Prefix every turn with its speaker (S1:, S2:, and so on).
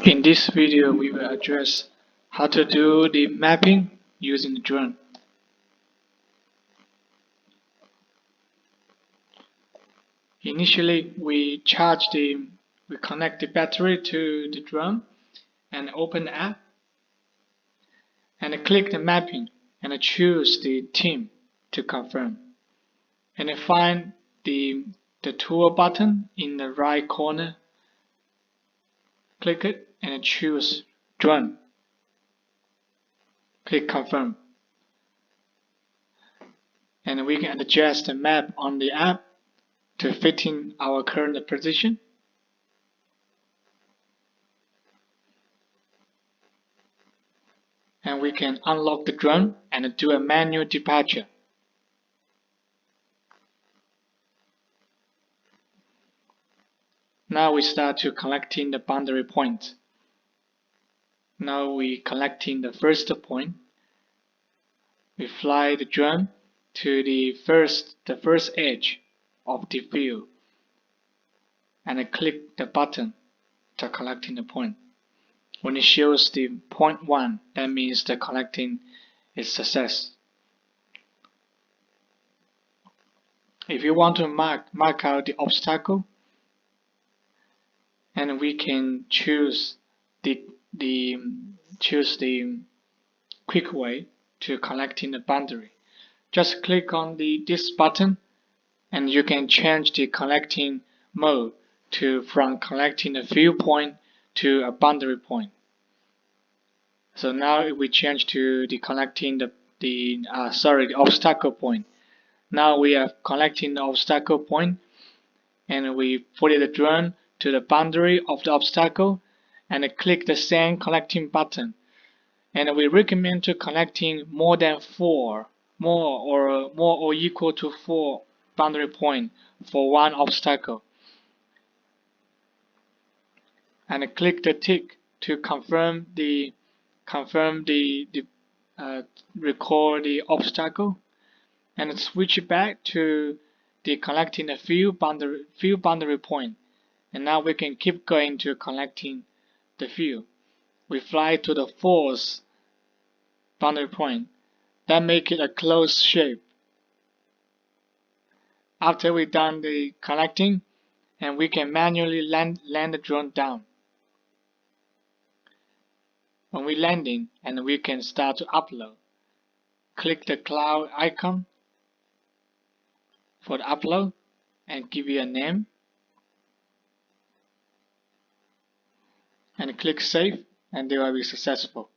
S1: In this video, we will address how to do the mapping using the drone. Initially, we connect the battery to the drone and open the app and click the mapping and choose the team to confirm. And find the tool button in the right corner. Click it and choose drone. Click confirm. And we can adjust the map on the app to fit in our current position. And we can unlock the drone and do a manual departure. Now we start to collecting the boundary points. Now we collecting the first point. We fly the drone to the first edge of the field and click the button to collecting the point. When it shows the point 1, that means the collecting is success. If you want to mark out the obstacle, and we can choose the quick way to collecting the boundary. Just click on this button and you can change the collecting mode from collecting a field point to a boundary point. So now if we change to the collecting the obstacle point. Now we are collecting the obstacle point and we put the drone to the boundary of the obstacle and click the send collecting button. And we recommend to collecting more or equal to 4 boundary points for one obstacle. And click the tick to record the obstacle, and switch back to the collecting the field boundary point. And now we can keep going to collecting the field. We fly to the 4th boundary point. That make it a closed shape. After we done the collecting, and we can manually land the drone down. When we landing, and we can start to upload. Click the cloud icon for the upload and give it a name. And click save, and they will be successful.